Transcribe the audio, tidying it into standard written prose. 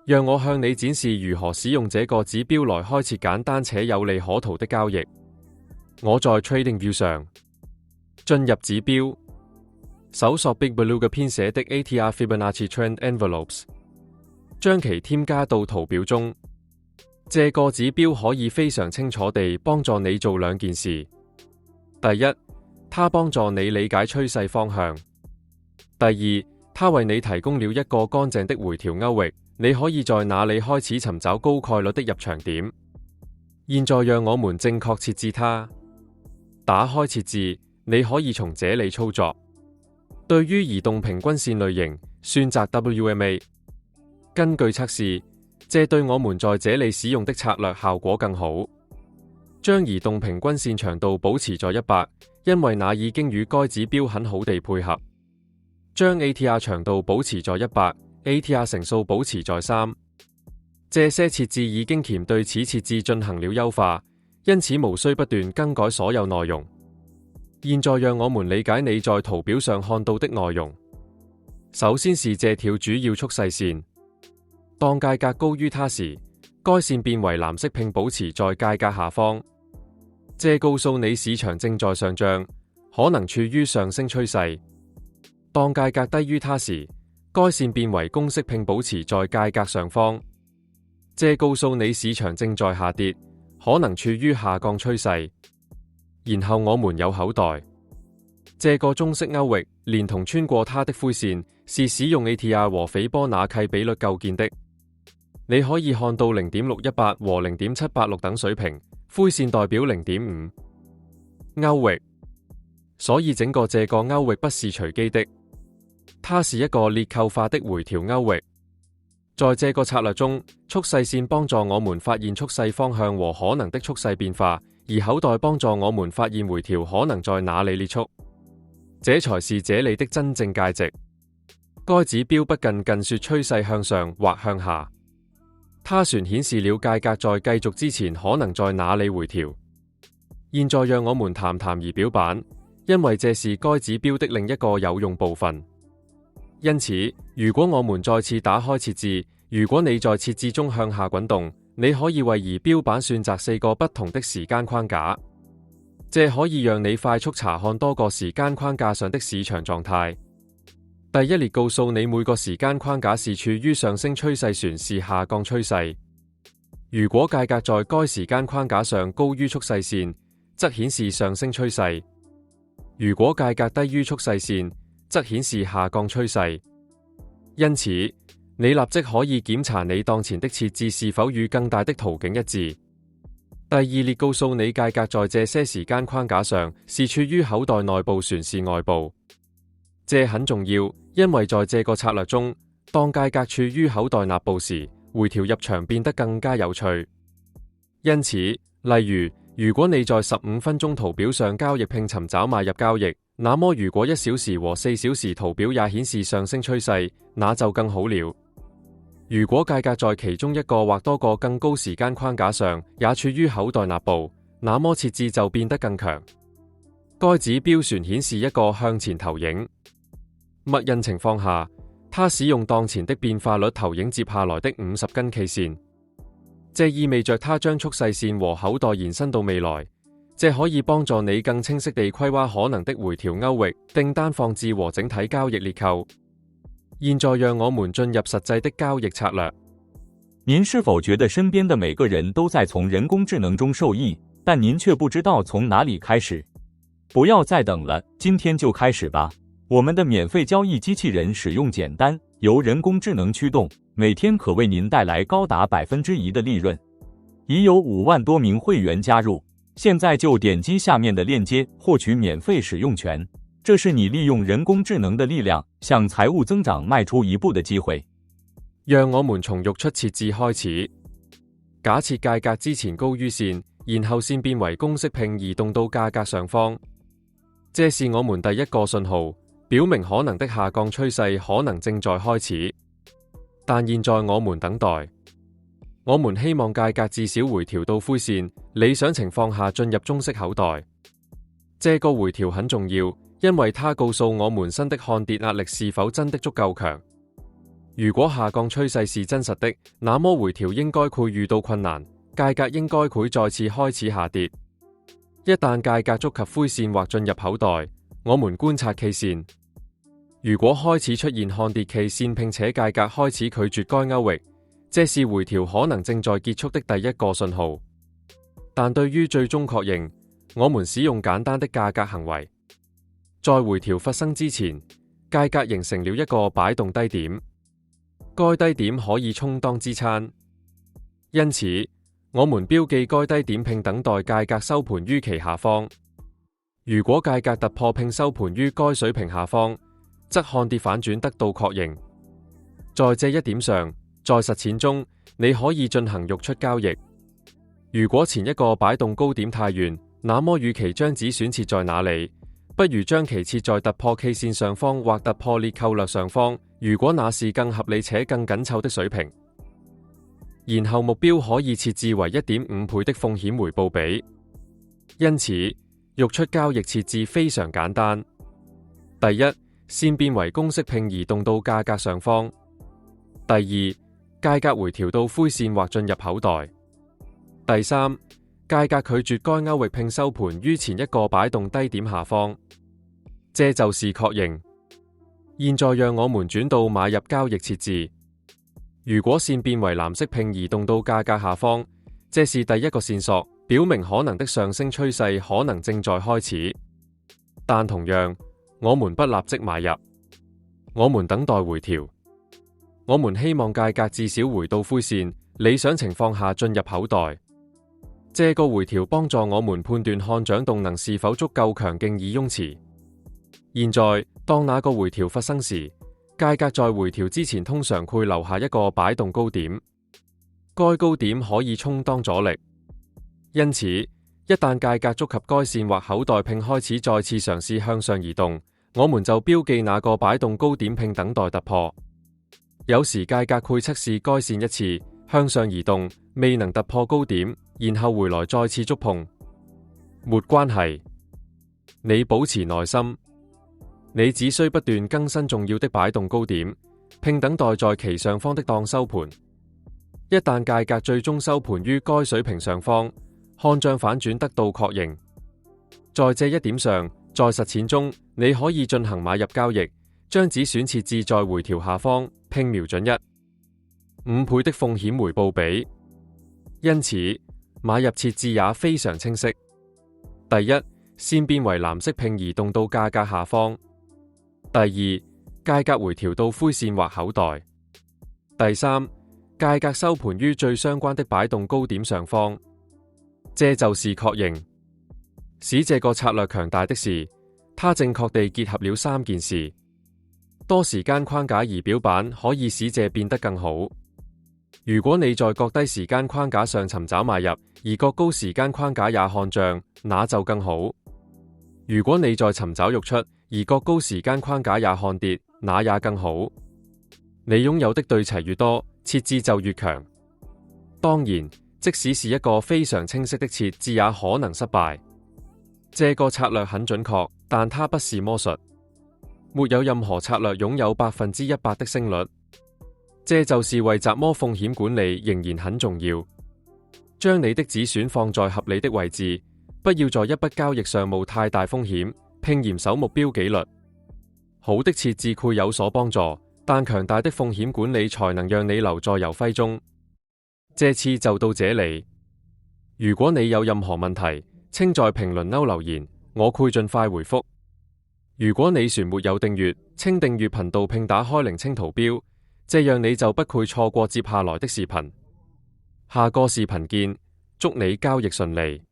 讓我向你展示如何使用這個指標來開設簡單且有利可圖的交易。我在 TradingView 上進入指標，搜索 Big Blue 嘅編寫的 ATR Fibonacci Trend Envelopes， 將其添加到圖表中。這個指標可以非常清楚地幫助你做兩件事。第一，它幫助你理解趨勢方向。第二，它為你提供了一個乾淨的回調區域，你可以在那裡開始尋找高概率的入場點。現在讓我們正確設置它。打開設置，你可以從這裡操作。對於移動平均線類型，選擇 WMA。根據測試，這對我們在這裡使用的策略效果更好。將移動平均線長度保持在100，因為那已經與該指標很好地配合。將 ATR 長度保持在100， ATR 乘數保持在3。這些設置已經鉗對此設置進行了優化，因此無需不斷更改所有內容。現在讓我們理解你在圖表上看到的內容。首先是這條主要速勢線，當價格高於它時，該線變為藍色並保持在價格下方。這告訴你市場正在上漲，可能處於上升趨勢。當價格低於它時，該線變為公式並保持在價格上方。這告訴你市場正在下跌，可能處於下降趨勢。然後我們有口袋，這個中式區域連同穿過它的灰線，是使用 ATR 和斐波那契比率構建的。你可以看到 0.618 和 0.786 等水平，灰線代表 0.5 區域，所以整個這個區域不是隨機的，它是一個裂扣化的回調區域。在這個策略中，速勢線幫助我們發現速勢方向和可能的速勢變化，而口袋幫助我們發現回調可能在哪裡結束。這才是這裡的真正價值。該指標不僅說趨勢向上或向下，它全顯示了價格在繼續之前可能在哪裡回調。現在讓我們談談儀表板，因為這是該指標的另一個有用部分。因此，如果我們再次打開設置，如果你在設置中向下滾動，你可以為儀表板選擇4個不同的時間框架。這可以讓你快速查看多個時間框架上的市場狀態。第一列告訴你每個時間框架是處於上升趨勢還是下降趨勢。如果價格在該時間框架上高於速勢線，則顯示上升趨勢；如果價格低於速勢線，則顯示下降趨勢。因此，你立即可以檢查你當前的設置是否與更大的途徑一致。第二列告訴你價格在這些時間框架上是處於口袋內部還是外部。這很重要，因為在這個策略中，當價格處於口袋內部時，回調入場變得更加有趣。因此，例如，如果你在15分鐘圖表上交易並尋找買入交易，那麼如果1小時和4小時圖表也顯示上升趨勢，那就更好了。如果價格在其中一個或多個更高時間框架上也處於口袋納部，那麼設置就變得更強。該指標旋顯示一個向前投影。默認情況下，它使用當前的變化率投影接下來的50根 K 線，這意味着它將速勢線和口袋延伸到未來。這可以幫助你更清晰地規劃可能的回調區域、訂單放置和整體交易裂扣。現在讓我們進入實際的交易策略。您是否覺得身邊的每個人都在從人工智能中受益，但您卻不知道從哪裡開始？不要再等了，今天就開始吧。我們的免費交易機器人使用簡單，由人工智能驅動，每天可為您帶來高達1%的利潤。已有5萬多名會員加入。現在就點擊下面的鏈接獲取免費使用權，這是你利用人工智能的力量向財務增長邁出一步的機會。讓我們從預設設置開始，假設價格之前高於線，然後線變為公式並移動到價格上方，這是我們第一個信號，表明可能的下降趨勢可能正在開始。但現在我們等待。我們希望價格至少回調到灰線，理想情況下進入中式口袋。這個回調很重要，因為它告訴我們新的看跌壓力是否真的足夠強。如果下降趨勢是真實的，那麼回調應該會遇到困難，價格應該會再次開始下跌。一旦價格觸及灰線或進入口袋，我們觀察 K 線。如果開始出現看跌 K 線並且價格開始拒絕該區域，這是回調可能正在結束的第一個信號。但對於最終確認，我們使用簡單的價格行為。在回調發生之前，價格形成了一個擺動低點，該低點可以充當支撐，因此我們標記該低點並等待價格收盤於其下方。如果價格突破並收盤於該水平下方，則看跌反轉得到確認。在這一點上，在實踐中，你可以進行溢出交易。如果前一個擺動高點太遠，那麼與其將止損設在那裡，不如將其設在突破 K 線上方或突破裂扣略上方，如果那是更合理且更緊湊的水平。然後目標可以設置為 1.5 倍的風險回報比。因此，溢出交易設置非常簡單。第一，線變為公式並移動到價格上方。第二，價格回調到灰線或進入口袋。第三，價格拒絕該區域並收盤於前一個擺動低點下方。這就是確認。現在讓我們轉到買入交易設置。如果線變為藍色並移動到價格下方，這是第一個線索，表明可能的上升趨勢可能正在開始。但同樣，我們不立即買入，我們等待回調。我們希望價格至少回到灰線，理想情況下進入口袋。這個回調幫助我們判斷看漲動能是否足夠強勁以擁持。現在，當那個回調發生時，價格在回調之前通常會留下一個擺動高點，該高點可以充當阻力。因此，一旦價格觸及該線或口袋並開始再次嘗試向上移動，我們就標記那個擺動高點並等待突破。有時價格會測試該線一次，向上移動，未能突破高點，然後回來再次觸碰。沒關係，你保持耐心。你只需不斷更新重要的擺動高點，並等待在其上方的檔收盤。一旦價格最終收盤於該水平上方，看漲反轉得到確認。在這一點上，在實踐中，你可以進行買入交易，將止損設置在回調下方，並瞄準1.5倍的風險回報比。因此，買入設置也非常清晰。第一，線變為藍色並移動到價格下方。第二，價格回調到灰線或口袋。第三，價格收盤於最相關的擺動高點上方。這就是確認。使這個策略強大的是，它正確地結合了三件事。多時間框架儀表板可以使這變得更好。如果你在各低時間框架上尋找買入，而各高時間框架也看漲，那就更好。如果你在尋找溢出，而各高時間框架也看跌，那也更好。你擁有的對齊越多，設置就越強。當然，即使是一個非常清晰的設置也可能失敗。這個策略很準確，但它不是魔術。沒有任何策略擁有100%的勝率。這就是為雜魔風險管理仍然很重要。將你的止損放在合理的位置，不要在一筆交易上冒太大風險，並嚴守目標紀律。好的設置會有所幫助，但強大的風險管理才能讓你留在遊揮中。這次就到這裡。如果你有任何問題，請在評論區留言，我會盡快回覆。如果你船沒有訂閱，請訂閱頻道並打開鈴稱圖標，這樣你就不會錯過接下來的視頻。下個視頻見，祝你交易順利。